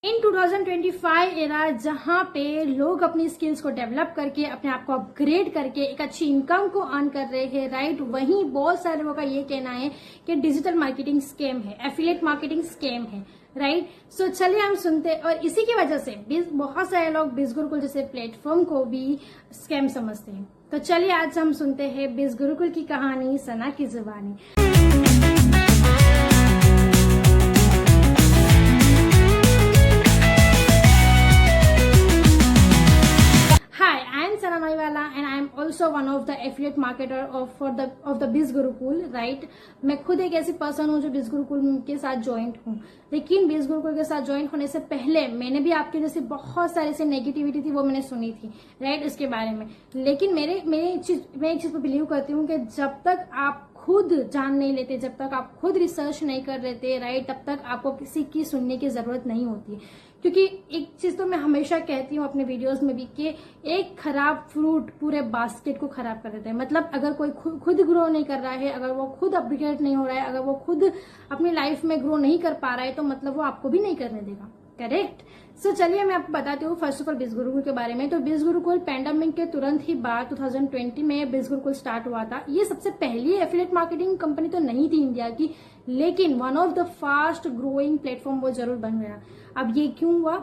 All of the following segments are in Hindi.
इन 2025 एरा जहां पे लोग अपनी स्किल्स को डेवलप करके अपने आप को अपग्रेड करके एक अच्छी इनकम को अर्न कर रहे हैं, राइट, वहीं बहुत सारे लोगों का ये कहना है कि डिजिटल मार्केटिंग स्कैम है, एफिलिएट मार्केटिंग स्कैम है, राइट। सो चलिए हम सुनते हैं। और इसी की वजह से बहुत सारे लोग बिजगुरुकुल जैसे प्लेटफॉर्म को भी स्कैम समझते हैं। तो चलिए आज हम सुनते हैं बिजगुरुकुल की कहानी, सना की जुबानी। Sana Maiwala and I am also one of the affiliate marketer of the BizGurukul, right? मैं खुद एक ऐसी पर्सन हूँ जो BizGurukul के साथ ज्वाइंट हूँ, लेकिन BizGurukul के साथ ज्वाइंट होने से पहले मैंने भी आपके जैसे बहुत सारे से नेगेटिविटी थी वो मैंने सुनी थी, राइट, इसके बारे में। लेकिन मैं एक चीज पर बिलीव करती हूँ कि जब तक आप खुद जान नहीं लेते, जब तक आप खुद रिसर्च नहीं कर रहे थे, राइट, तब तक आपको किसी की सुनने की जरूरत नहीं होती है। क्योंकि एक चीज तो मैं हमेशा कहती हूँ अपने वीडियोस में भी कि एक खराब फ्रूट पूरे बास्केट को खराब कर देता है। मतलब अगर कोई खुद ग्रो नहीं कर रहा है, अगर वो खुद अपग्रेड नहीं हो रहा है, अगर वो खुद अपनी लाइफ में ग्रो नहीं कर पा रहा है, तो मतलब वो आपको भी नहीं करने देगा, करेक्ट। सो चलिए मैं आपको बताती हूँ फर्स्ट ऑफ ऑल बिजगुरुकुल के बारे में। तो बिजगुरुकुल पैंडेमिक के तुरंत ही बाद 2020 में बिजगुरुकुल स्टार्ट हुआ था। ये सबसे पहली एफिलिएट मार्केटिंग कंपनी तो नहीं थी इंडिया की, लेकिन one of the fast growing platform वो जरूर बन गया। अब ये क्यों हुआ?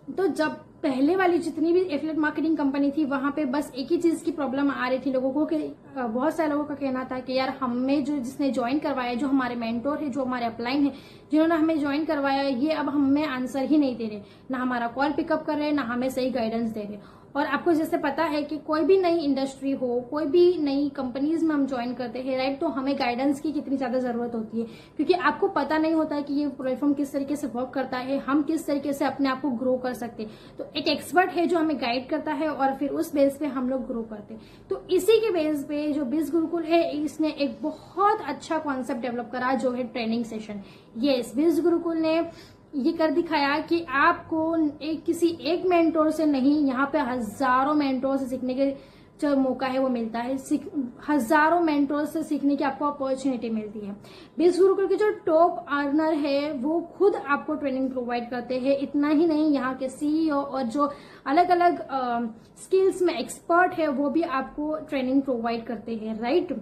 तो जब पहले वाली जितनी भी एफिलिएट मार्केटिंग कंपनी थी वहां पे बस एक ही चीज की प्रॉब्लम आ रही थी लोगों को, कि बहुत सारे लोगों का कहना था कि यार हमें जिसने ज्वाइन करवाया, जो हमारे मेंटोर है, जो हमारे अपलाइन है, जिन्होंने हमें ज्वाइन करवाया, ये अब हमें आंसर ही नहीं दे रहे, ना हमारा कॉल पिकअप कर रहे, ना हमें सही गाइडेंस दे रहे। और आपको जैसे पता है कि कोई भी नई इंडस्ट्री हो, कोई भी नई कंपनीज में हम ज्वाइन करते हैं, राइट, तो हमें गाइडेंस की कितनी ज्यादा जरूरत होती है, क्योंकि आपको पता नहीं होता है कि ये प्लेटफॉर्म किस तरीके से वर्क करता है, हम किस तरीके से अपने आप को ग्रो कर सकते हैं। तो एक एक्सपर्ट है जो हमें गाइड करता है और फिर उस बेस पे हम लोग ग्रो करते हैं। तो इसी के बेस पे जो बिजगुरुकुल है, इसने एक बहुत अच्छा कॉन्सेप्ट डेवलप करा जो है ट्रेनिंग सेशन। यस, बिजगुरुकुल ने ये कर दिखाया कि आपको किसी एक मेंटोर से नहीं, यहाँ पे हजारों मेंटोर से सीखने के जो मौका है वो मिलता है। हजारों मेंटोर से सीखने की आपको अपॉर्चुनिटी मिलती है। बिजगुरुकुल के जो टॉप अर्नर है वो खुद आपको ट्रेनिंग प्रोवाइड करते हैं। इतना ही नहीं, यहाँ के सीईओ और जो अलग अलग स्किल्स में एक्सपर्ट है वो भी आपको ट्रेनिंग प्रोवाइड करते हैं, राइट।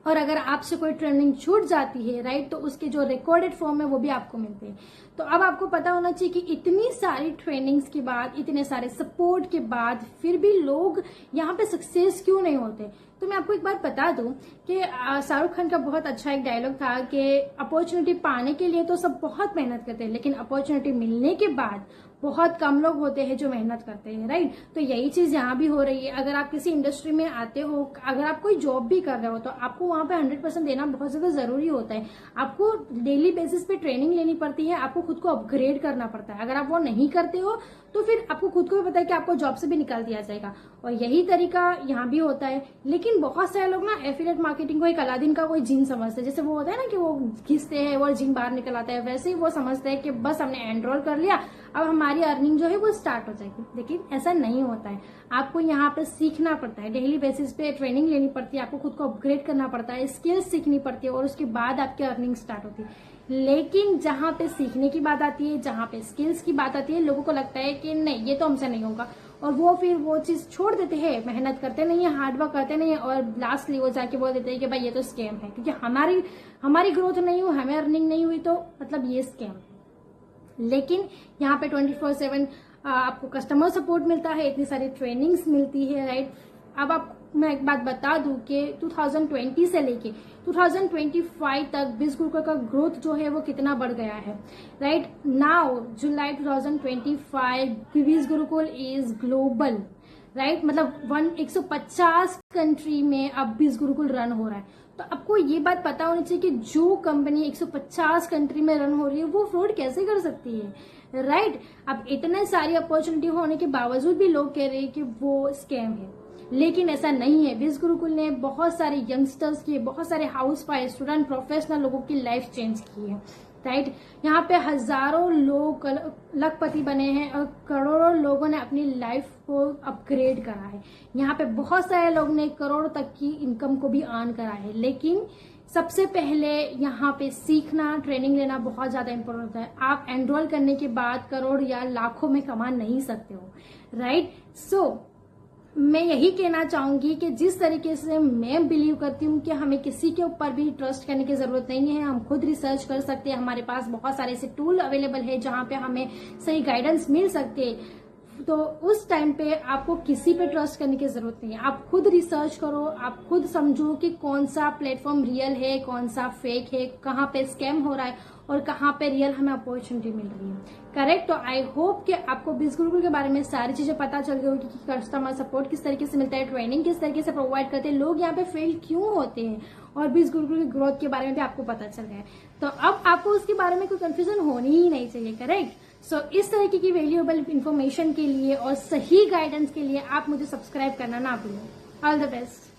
और अगर आपसे कोई ट्रेनिंग छूट जाती है, राइट, तो उसके जो रिकॉर्डेड फॉर्म है वो भी आपको मिलते हैं। तो अब आपको पता होना चाहिए कि इतनी सारी ट्रेनिंग्स के बाद, इतने सारे सपोर्ट के बाद फिर भी लोग यहाँ पे सक्सेस क्यों नहीं होते। तो मैं आपको एक बात बता दूं कि शाहरुख खान का बहुत अच्छा एक डायलॉग था कि अपॉर्चुनिटी पाने के लिए तो सब बहुत मेहनत करते हैं, लेकिन अपॉर्चुनिटी मिलने के बाद बहुत कम लोग होते हैं जो मेहनत करते हैं, राइट। तो यही चीज यहाँ भी हो रही है। अगर आप किसी इंडस्ट्री में आते हो, अगर आप कोई जॉब भी कर रहे हो, तो आपको वहां पे 100% देना बहुत ज्यादा जरूरी होता है। आपको डेली बेसिस पे ट्रेनिंग लेनी पड़ती है, आपको खुद को अपग्रेड करना पड़ता है। अगर आप वो नहीं करते हो तो फिर आपको खुद को भी पता है कि आपको जॉब से भी निकाल दिया जाएगा। और यही तरीका यहाँ भी होता है। लेकिन बहुत सारे लोग ना एफिलिएट मार्केटिंग को एक अलादीन का कोई जिन समझते हैं। जैसे वो होता है ना कि वो घिसते हैं और जिन बाहर निकल आता है, वैसे ही वो समझते हैं कि बस हमने एनरोल कर लिया, अब हमारी अर्निंग जो है वो स्टार्ट हो जाएगी। लेकिन ऐसा नहीं होता है। आपको यहाँ पे सीखना पड़ता है, डेली बेसिस पे ट्रेनिंग लेनी पड़ती है, आपको खुद को अपग्रेड करना पड़ता है, स्किल्स सीखनी पड़ती है और उसके बाद आपकी अर्निंग स्टार्ट होती है। लेकिन जहां पे सीखने की बात आती है, जहां पे स्किल्स की बात आती है, लोगों को लगता है कि नहीं, ये तो हमसे नहीं होगा, और वो फिर वो चीज छोड़ देते हैं, मेहनत करते नहीं है, हार्डवर्क करते नहीं है, और लास्टली वो जाके बोल देते हैं कि भाई ये तो स्कैम है, क्योंकि हमारी ग्रोथ नहीं हुई, हमें अर्निंग नहीं हुई, तो मतलब ये स्कैम है। लेकिन यहाँ पे 24/7 आपको कस्टमर सपोर्ट मिलता है, इतनी सारी ट्रेनिंग्स मिलती है, राइट। अब मैं एक बात बता दूं कि 2020 से लेके 2025 तक बिजगुरुकुल का ग्रोथ जो है वो कितना बढ़ गया है, right. Now July 2025 Bizgurukul is global, right. मतलब 150 कंट्री में अब बिजगुरुकुल रन हो रहा है। तो आपको ये बात पता होनी चाहिए कि जो कंपनी 150 कंट्री में रन हो रही है वो फ्रॉड कैसे कर सकती है, राइट। अब इतने सारी अपॉर्चुनिटी होने के बावजूद भी लोग कह रहे हैं कि वो स्कैम है, लेकिन ऐसा नहीं है। बिजगुरुकुल ने बहुत सारे यंगस्टर्स की, बहुत सारे हाउस वाइफ, स्टूडेंट, प्रोफेशनल लोगों की लाइफ चेंज की है, राइट। यहाँ पे हजारों लोग लखपति बने हैं और करोड़ों लोगों ने अपनी लाइफ को अपग्रेड करा है। यहाँ पे बहुत सारे लोग ने करोड़ों तक की इनकम को भी अर्न करा है। लेकिन सबसे पहले यहाँ पे सीखना, ट्रेनिंग लेना बहुत ज्यादा इंपॉर्टेंट होता है। आप एनरोल करने के बाद करोड़ या लाखों में कमा नहीं सकते हो, राइट। सो मैं यही कहना चाहूंगी कि जिस तरीके से मैं बिलीव करती हूँ कि हमें किसी के ऊपर भी ट्रस्ट करने की जरूरत नहीं है, हम खुद रिसर्च कर सकते हैं। हमारे पास बहुत सारे ऐसे टूल अवेलेबल है जहां पे हमें सही गाइडेंस मिल सकते है। तो उस टाइम पे आपको किसी पे ट्रस्ट करने की जरूरत नहीं है। आप खुद रिसर्च करो, आप खुद समझो कि कौन सा प्लेटफॉर्म रियल है, कौन सा फेक है, कहाँ पे स्कैम हो रहा है और कहाँ पे रियल हमें अपॉर्चुनिटी मिल रही है, करेक्ट। तो आई होप कि आपको बिज गुरुकुल के बारे में सारी चीजें पता चल गई होगी कि कस्टमर सपोर्ट किस तरीके से मिलता है, ट्रेनिंग किस तरीके से प्रोवाइड करते हैं, लोग यहाँ पे फेल क्यों होते हैं, और बिज गुरुकुल की ग्रोथ के बारे में भी आपको पता चल गया है। तो अब आपको उसके बारे में कोई कंफ्यूजन होनी ही नहीं चाहिए, करेक्ट। सो इस तरीके की वैल्यूएबल इन्फॉर्मेशन के लिए और सही गाइडेंस के लिए आप मुझे सब्सक्राइब करना ना भूलें। All the best.